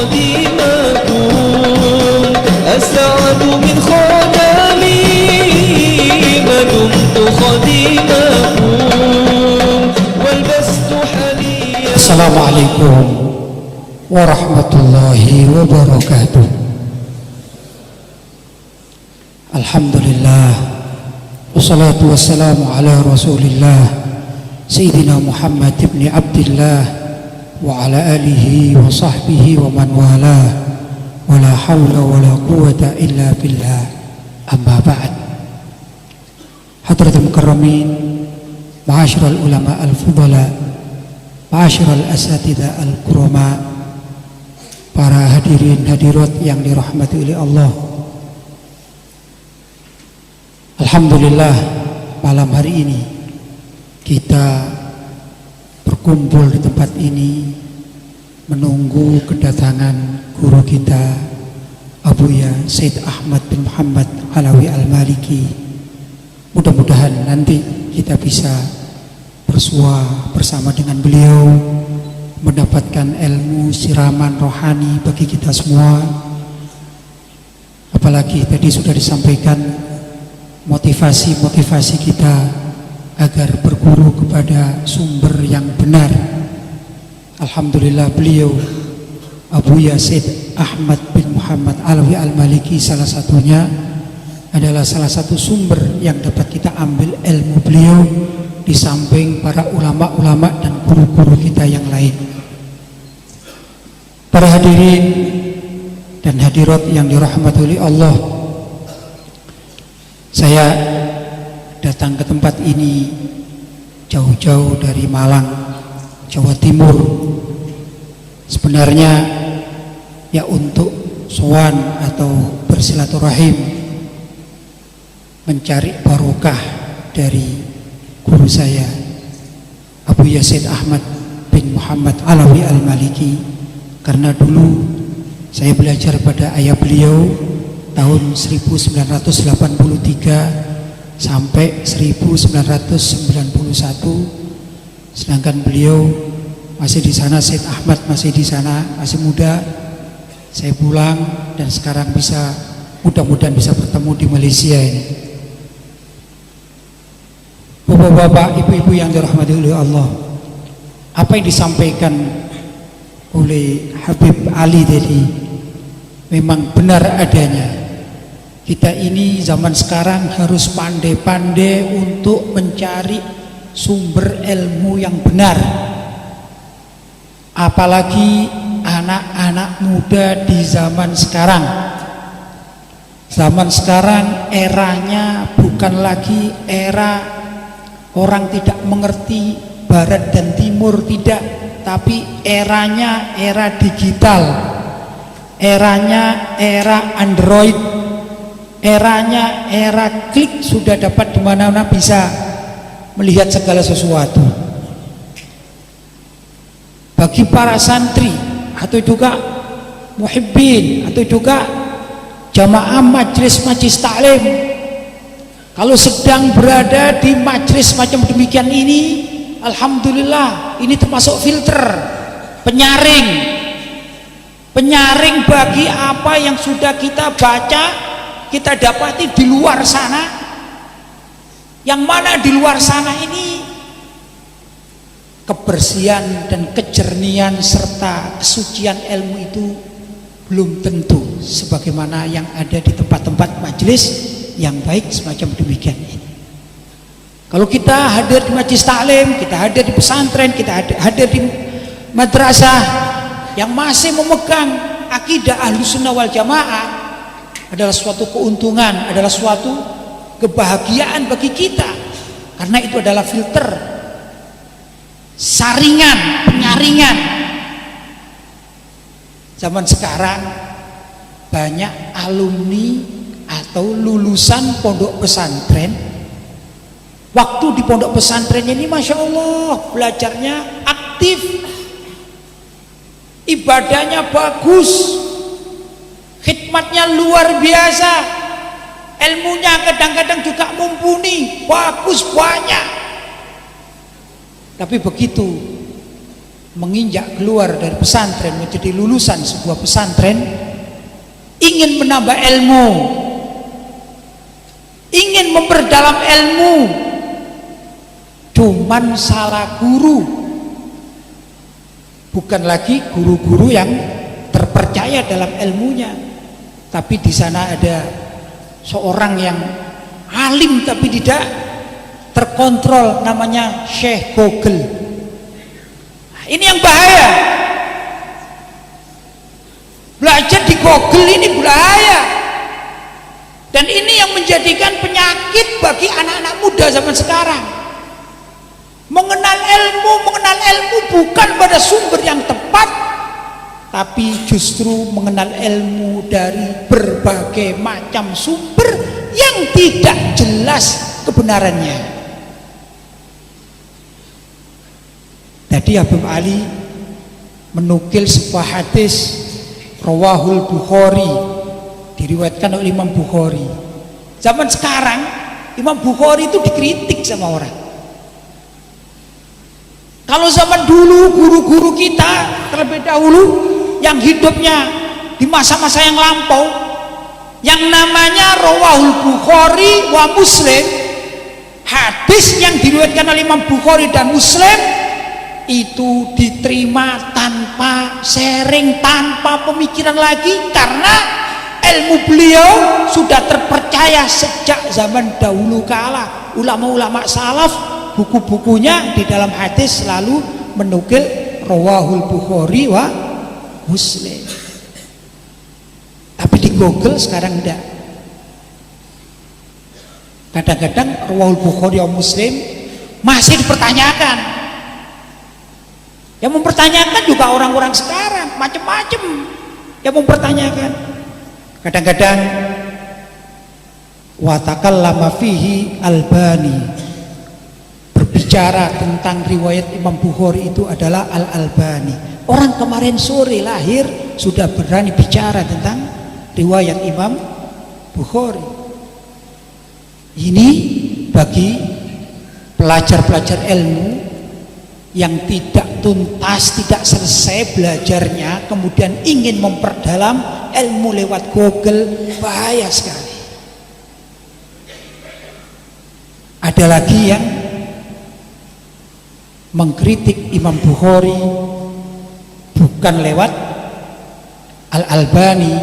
خديمكم أسعد من خدمي ما دمت خديمكم والبست حليا. السلام عليكم ورحمة الله وبركاته. Alhamdulillah wassalatu wassalamu ala rasulillah Sayyidina Muhammad ibn Abdillah wa ala alihi wa sahbihi wa man wala wa la hawla wa la quwata illa billah, amma ba'd. Hadratul mukarramin, ma'asyiral ulama al-fudala, ma'asyiral asatidzah al-kurama, para hadirin hadirat yang dirahmati oleh Allah. Alhamdulillah, malam hari ini kita berkumpul di tempat ini menunggu kedatangan guru kita Abuya Said Ahmad bin Muhammad Alawi Al-Maliki. Mudah-mudahan nanti kita bisa bersua bersama dengan beliau, mendapatkan ilmu siraman rohani bagi kita semua. Apalagi tadi sudah disampaikan motivasi kita agar berguru kepada sumber yang benar. Alhamdulillah, beliau Abuya Said Ahmad bin Muhammad Alawi Al-Maliki salah satunya adalah salah satu sumber yang dapat kita ambil ilmu beliau di samping para ulama-ulama dan guru-guru kita yang lain. Para hadirin dan hadirat yang dirahmati oleh Allah, saya datang ke tempat ini jauh-jauh dari Malang, Jawa Timur. Sebenarnya ya untuk sowan atau bersilaturahim, mencari barokah dari guru saya Abuya Said Ahmad bin Muhammad Alawi Al-Maliki. Karena dulu saya belajar pada ayah beliau tahun 1983 sampai 1991, sedangkan beliau masih di sana, Said Ahmad masih di sana, masih muda. Saya pulang dan sekarang bisa, mudah-mudahan bisa bertemu di Malaysia ini. Bapak-bapak, ibu-ibu yang dirahmati oleh Allah, apa yang disampaikan oleh Habib Ali tadi memang benar adanya. Kita ini zaman sekarang harus pandai-pandai untuk mencari sumber ilmu yang benar. Apalagi anak-anak muda di zaman sekarang. Zaman sekarang eranya bukan lagi era orang tidak mengerti barat dan timur, tidak, tapi eranya era digital, eranya era Android, eranya era klik, sudah dapat di mana-mana bisa melihat segala sesuatu. Bagi para santri atau juga muhibbin atau juga jamaah majlis-majlis taklim, kalau sedang berada di majlis macam demikian ini, alhamdulillah, ini termasuk filter, penyaring bagi apa yang sudah kita baca, kita dapati di luar sana. Yang mana di luar sana ini kebersihan dan kejernihan serta kesucian ilmu itu belum tentu sebagaimana yang ada di tempat-tempat majelis yang baik semacam demikian ini. Kalau kita hadir di majelis taklim, kita hadir di pesantren, kita hadir di madrasah yang masih memegang akidah Ahlussunnah wal Jamaah, adalah suatu keuntungan, adalah suatu kebahagiaan bagi kita, karena itu adalah filter, saringan, penyaringan. Zaman sekarang banyak alumni atau lulusan pondok pesantren, waktu di pondok pesantren ini Masya Allah belajarnya aktif, ibadahnya bagus, khidmatnya luar biasa, ilmunya kadang-kadang juga mumpuni, bagus, banyak. Tapi begitu menginjak keluar dari pesantren menjadi lulusan sebuah pesantren, ingin menambah ilmu, ingin memperdalam ilmu, cuman salah guru, bukan lagi guru-guru yang terpercaya dalam ilmunya, tapi di sana ada seorang yang alim tapi tidak terkontrol, namanya Syekh Google. Nah, ini yang bahaya. Belajar di Google ini bahaya, dan ini yang menjadikan penyakit bagi anak-anak muda zaman sekarang. Mengenal ilmu bukan pada sumber yang tepat, tapi justru mengenal ilmu dari berbagai macam sumber yang tidak jelas kebenarannya. Tadi Habib Ali menukil sebuah hadis Rawahul Bukhari, diriwayatkan oleh Imam Bukhari. Zaman sekarang Imam Bukhari itu dikritik sama orang. Kalau zaman dulu guru-guru kita terlebih dahulu yang hidupnya di masa-masa yang lampau, yang namanya Rawahul Bukhari wa Muslim, hadis yang diriwayatkan oleh Imam Bukhari dan Muslim itu diterima tanpa sharing, tanpa pemikiran lagi, karena ilmu beliau sudah terpercaya sejak zaman dahulu kala. Ulama-ulama salaf buku-bukunya di dalam hadis selalu menukil Rawahul Bukhari wa Muslim. Tapi di Google sekarang enggak. Kadang-kadang Rawahul Bukhari wa Muslim masih dipertanyakan. Yang mempertanyakan juga orang-orang sekarang, macam-macam yang mempertanyakan. Kadang-kadang wa takallama fihi Albani, berbicara tentang riwayat Imam Bukhari itu adalah Al-Albani. Orang kemarin sore lahir sudah berani bicara tentang riwayat Imam Bukhari. Ini bagi pelajar-pelajar ilmu yang tidak tuntas, tidak selesai belajarnya, kemudian ingin memperdalam ilmu lewat Google, bahaya sekali. Ada lagi yang mengkritik Imam Bukhari bukan lewat Al-Albani,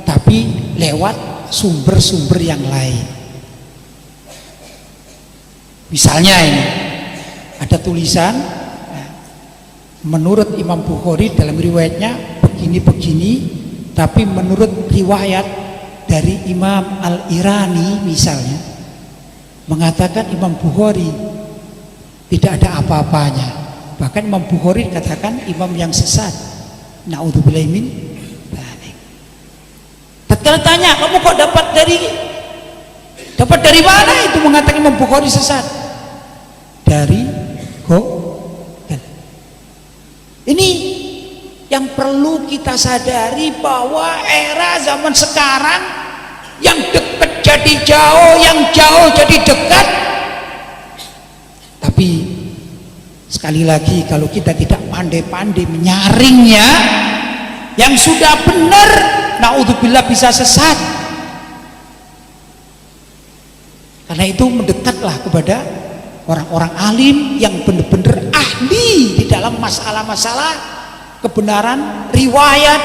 tapi lewat sumber-sumber yang lain. Misalnya ini ada tulisan, menurut Imam Bukhari dalam riwayatnya begini-begini, tapi menurut riwayat dari Imam Al-Irani misalnya mengatakan Imam Bukhari tidak ada apa-apanya. Bahkan Imam Bukhari dikatakan imam yang sesat. Na'udzubillahi min dzalik. Tatkala tanya, kamu kok dapat dari mana itu mengatakan Imam Bukhari sesat? Dari Ini yang perlu kita sadari, bahwa era zaman sekarang yang dekat jadi jauh, yang jauh jadi dekat. Tapi sekali lagi, kalau kita tidak pandai-pandai menyaringnya, yang sudah benar naudzubillah bisa sesat. Karena itu mendekatlah kepada orang-orang alim yang benar-benar ahli di dalam masalah-masalah kebenaran riwayat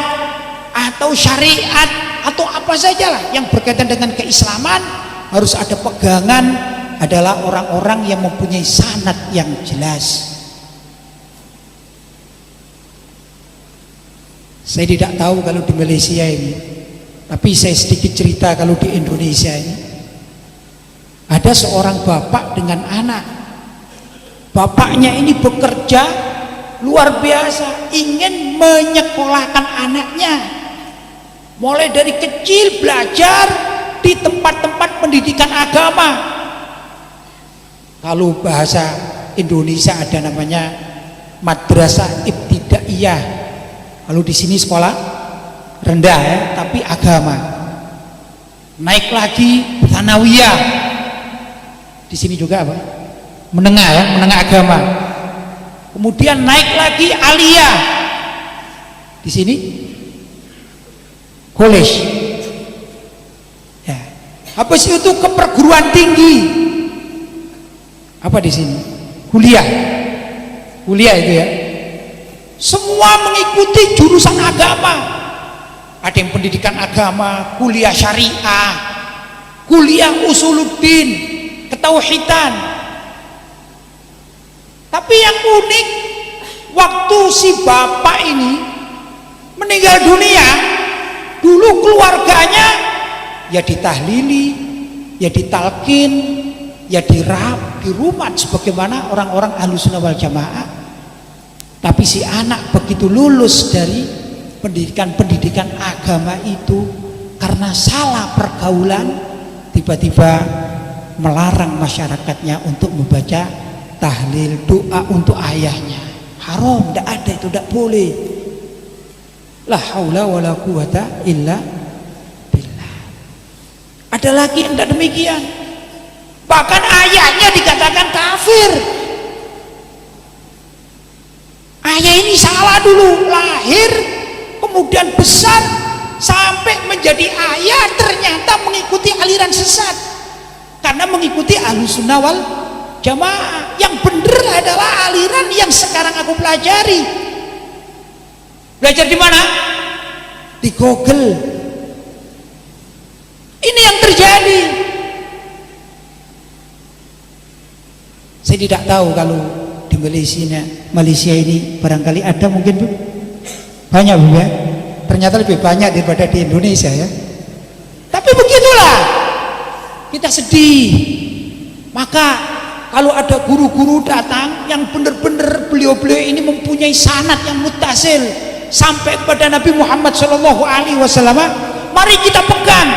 atau syariat atau apa sajalah yang berkaitan dengan keislaman. Harus ada pegangan, adalah orang-orang yang mempunyai sanad yang jelas. Saya tidak tahu kalau di Malaysia ini, tapi saya sedikit cerita kalau di Indonesia ini. Ada seorang bapak dengan anak. Bapaknya ini bekerja luar biasa, ingin menyekolahkan anaknya. Mulai dari kecil belajar di tempat-tempat pendidikan agama. Kalau bahasa Indonesia ada namanya madrasah ibtidaiyah. Kalau di sini sekolah rendah ya, tapi agama. Naik lagi tsanawiyah. Di sini juga apa? Menengah ya, menengah agama. kemudian naik lagi aliyah, di sini college, ya. Habis itu ke perguruan tinggi, apa di sini kuliah itu ya. Semua mengikuti jurusan agama, ada yang pendidikan agama, kuliah syariah, kuliah usuluddin, ketauhidan. Tapi yang unik, waktu si bapak ini meninggal dunia, dulu keluarganya ya ditahlili, ya ditalkin, ya dirumat sebagaimana orang-orang Ahlussunnah wal Jamaah. Tapi si anak begitu lulus dari pendidikan agama itu, karena salah pergaulan, tiba-tiba melarang masyarakatnya untuk membaca tahlil, doa untuk ayahnya. Haram, tidak ada itu, tidak boleh. La haula wala quwata illa billah. Ada lagi yang tidak demikian, bahkan ayahnya dikatakan kafir. Ayah ini salah dulu, lahir kemudian besar sampai menjadi ayah, ternyata mengikuti aliran sesat karena mengikuti Ahlussunnah wal Jamaah. Yang benar adalah aliran yang sekarang aku pelajari. Belajar di mana? Di Google. Ini yang terjadi. Saya tidak tahu kalau di Malaysia ini barangkali ada, mungkin Bu, banyak Bu ya, ternyata lebih banyak daripada di Indonesia ya. Tapi begitulah, kita sedih. Maka kalau ada guru-guru datang yang benar-benar beliau-beliau ini mempunyai sanad yang muttasil sampai kepada Nabi Muhammad SAW, mari kita pegang,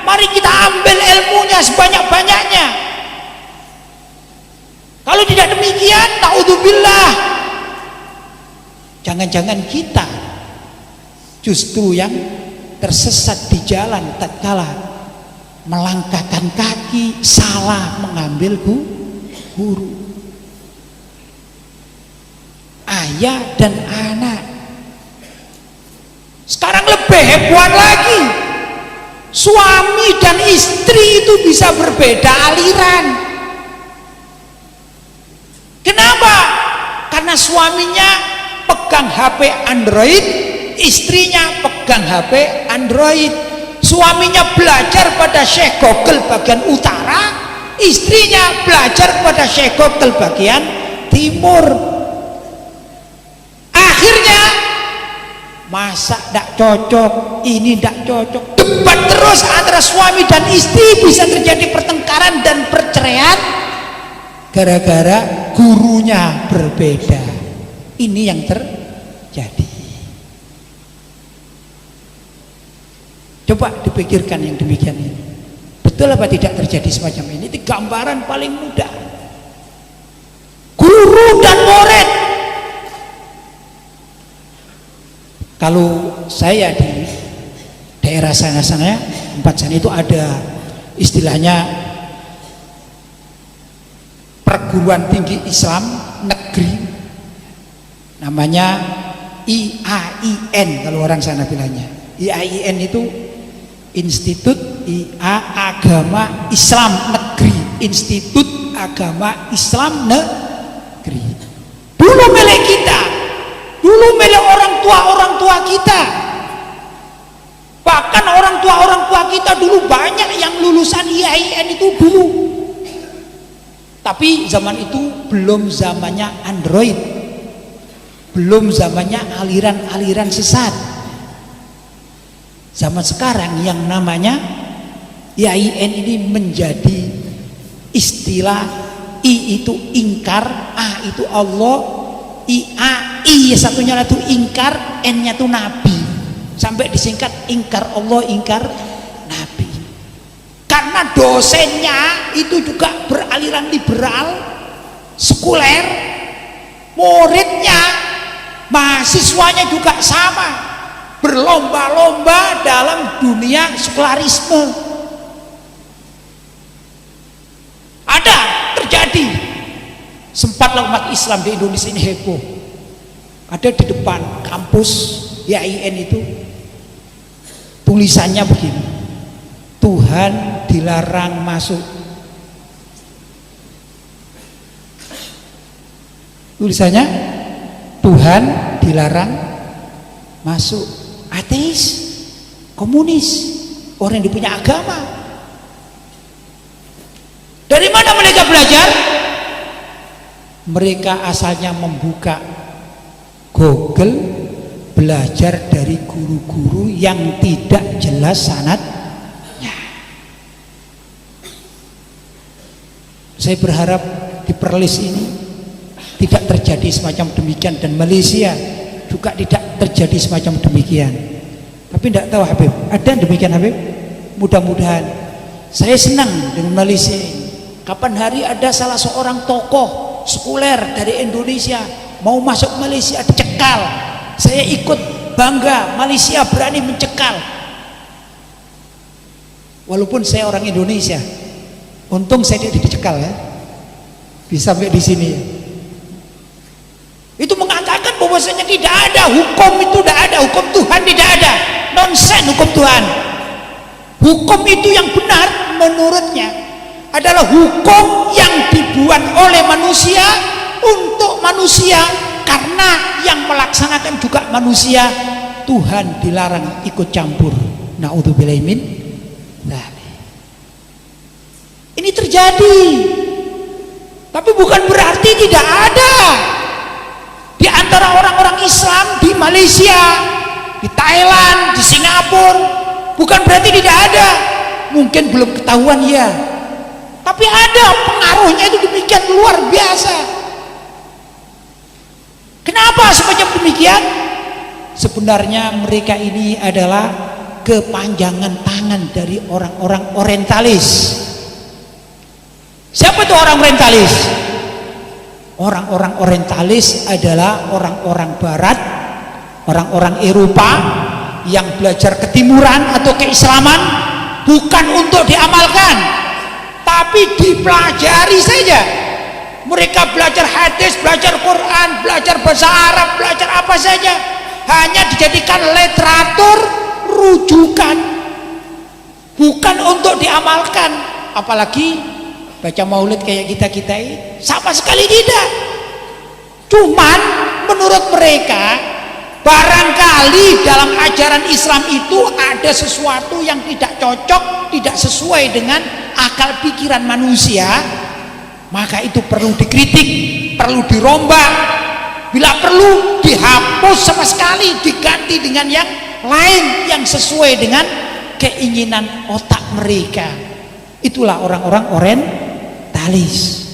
mari kita ambil ilmunya sebanyak-banyaknya. Kalau tidak demikian, naudzubillah, jangan-jangan kita justru yang tersesat di jalan tatkala melangkahkan kaki salah mengambil guru. Ayah dan anak. Sekarang lebih heboh lagi, suami dan istri itu bisa berbeda aliran. Kenapa? Karena suaminya pegang HP Android, istrinya pegang HP Android. Suaminya belajar pada Syekh Google bagian utara, istrinya belajar pada Syekh Google bagian timur. Akhirnya masa tidak cocok, ini tidak cocok, debat terus antara suami dan istri, bisa terjadi pertengkaran dan perceraian gara-gara gurunya berbeda. Ini yang terjadi. Coba dipikirkan yang demikian ini, betul apa tidak terjadi semacam ini? Itu gambaran paling mudah. Guru dan murid. Kalau saya di daerah sana-sana, tempat sana itu ada istilahnya perguruan tinggi Islam negeri, namanya IAIN kalau orang sana bilangnya. IAIN itu Institut Agama Islam Negeri, Institut Agama Islam Negeri. Dulu milik kita, dulu milik orang tua kita. Bahkan orang tua kita dulu banyak yang lulusan IAIN itu dulu. Tapi zaman itu belum zamannya Android, belum zamannya aliran-aliran sesat. Zaman sekarang yang namanya IAIN ini menjadi istilah. I itu ingkar, A itu Allah, I satunya itu ingkar, N nya itu Nabi, sampai disingkat ingkar Allah, ingkar Nabi. Karena dosennya itu juga beraliran liberal, sekuler, muridnya, mahasiswanya juga sama, berlomba-lomba dalam dunia sekularisme. Ada terjadi Sempatlah umat Islam di Indonesia ini heboh. Ada di depan kampus YIN itu tulisannya begini, Tuhan dilarang masuk. Tulisannya Tuhan dilarang masuk. Ateis, komunis, orang yang punya agama. Dari mana mereka belajar? Mereka asalnya membuka Google, belajar dari guru-guru yang tidak jelas sanadnya. Saya berharap di Perlis ini tidak terjadi semacam demikian, dan Malaysia juga tidak terjadi semacam demikian. Tapi tidak tahu Habib, ada yang demikian Habib? Mudah-mudahan. Saya senang dengan Malaysia ini. Kapan hari ada salah seorang tokoh sekuler dari Indonesia mau masuk Malaysia dicekal, saya ikut bangga. Malaysia berani mencekal, walaupun saya orang Indonesia. Untung saya tidak dicekal ya, bisa sampai di sini. Itu mengatakan bahwasanya tidak ada hukum, itu tidak ada hukum Tuhan, tidak ada, nonsen hukum Tuhan. Hukum itu yang benar menurutnya adalah hukum yang dibuat oleh manusia untuk manusia, karena yang melaksanakan juga manusia. Tuhan dilarang ikut campur. Na'udzubillahi min dzalik. Ini terjadi, tapi bukan berarti tidak ada di antara orang-orang Islam di Malaysia, di Thailand, di Singapura. Bukan berarti tidak ada, mungkin belum ketahuan ya, tapi ada, pengaruhnya itu demikian luar biasa. Kenapa semacam demikian? Sebenarnya mereka ini adalah kepanjangan tangan dari orang-orang orientalis. Siapa itu orang orientalis? Orang-orang orientalis adalah orang-orang barat, orang-orang Eropa yang belajar ketimuran atau keislaman bukan untuk diamalkan, tapi dipelajari saja. Mereka belajar hadis, belajar Quran, belajar bahasa Arab, belajar apa saja, hanya dijadikan literatur rujukan, bukan untuk diamalkan. Apalagi baca maulid kayak kita ini, sama sekali tidak. Cuman menurut mereka, barangkali dalam ajaran Islam itu ada sesuatu yang tidak cocok, tidak sesuai dengan akal pikiran manusia, maka itu perlu dikritik, perlu dirombak, bila perlu dihapus sama sekali, diganti dengan yang lain yang sesuai dengan keinginan otak mereka. Itulah orang-orang orientalis.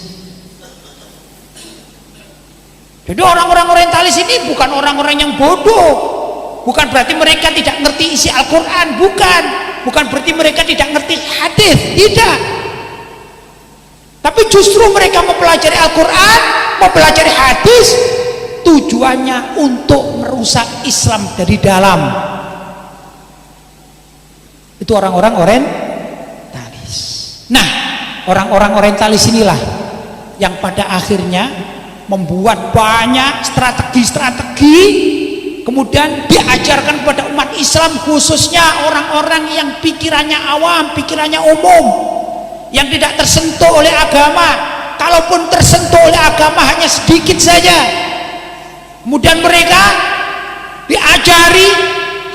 Jadi orang-orang orientalis ini bukan orang-orang yang bodoh, bukan berarti mereka tidak ngerti isi Al-Quran, bukan berarti mereka tidak ngerti hadis, tidak. Tapi justru mereka mempelajari Al-Quran, mempelajari hadis, tujuannya untuk merusak Islam dari dalam. Itu orang-orang orientalis. Nah, orang-orang orientalis inilah yang pada akhirnya membuat banyak strategi-strategi, kemudian diajarkan kepada umat Islam, khususnya orang-orang yang pikirannya awam, pikirannya umum, yang tidak tersentuh oleh agama. Kalaupun tersentuh oleh agama hanya sedikit saja, kemudian mereka diajari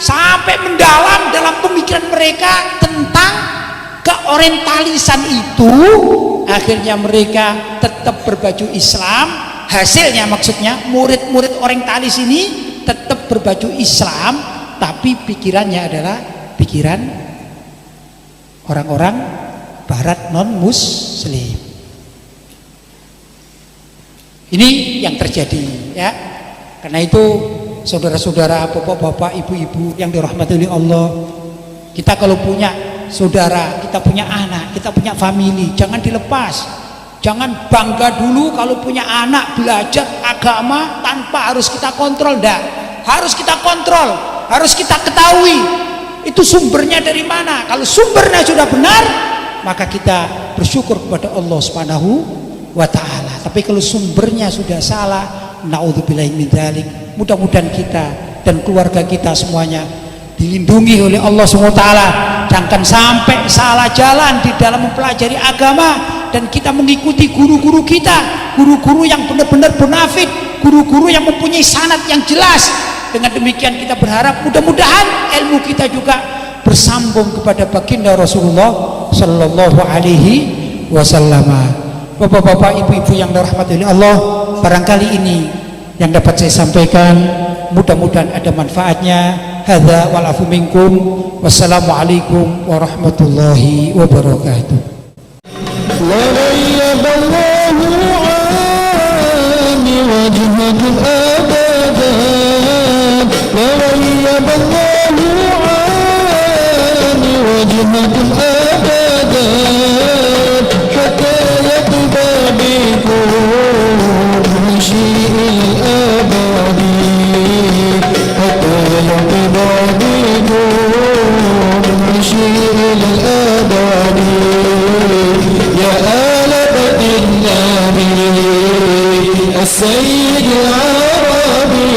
sampai mendalam dalam pemikiran mereka tentang keorientalisan itu. Akhirnya mereka tetap berbaju Islam. Hasilnya maksudnya murid-murid orientalis ini tetap berbaju Islam, tapi pikirannya adalah pikiran orang-orang barat non muslim. Ini yang terjadi ya. Karena itu saudara-saudara, bapak-bapak, ibu-ibu yang dirahmati oleh Allah, kita kalau punya saudara, kita punya anak, kita punya family, jangan dilepas. Jangan bangga dulu kalau punya anak belajar agama tanpa harus kita kontrol. Enggak, harus kita kontrol, harus kita ketahui itu sumbernya dari mana. Kalau sumbernya sudah benar, maka kita bersyukur kepada Allah Subhanahu wa ta'ala. Tapi kalau sumbernya sudah salah, naudzubillahi min dzalik, mudah-mudahan kita dan keluarga kita semuanya dilindungi oleh Allah SWT. Jangan sampai salah jalan di dalam mempelajari agama dan kita mengikuti guru-guru kita, guru-guru yang benar-benar bonafit, guru-guru yang mempunyai sanad yang jelas. Dengan demikian kita berharap mudah-mudahan ilmu kita juga bersambung kepada baginda Rasulullah Sallallahu Alaihi Wasallam. Bapak-bapak, ibu-ibu yang dirahmati oleh Allah, barangkali ini yang dapat saya sampaikan, mudah-mudahan ada manfaatnya. Hadza wal afu minkum. Wassalamualaikum warahmatullahi wabarakatuh. وغيب الله عني وجهة أبدا وغيب الله عني وجهة أبدا حتى يقضى بكم شيء الأبد حتى يقضى بكم شيء الأبد يا آل بيت النبي السيد العربي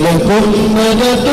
لكم مدد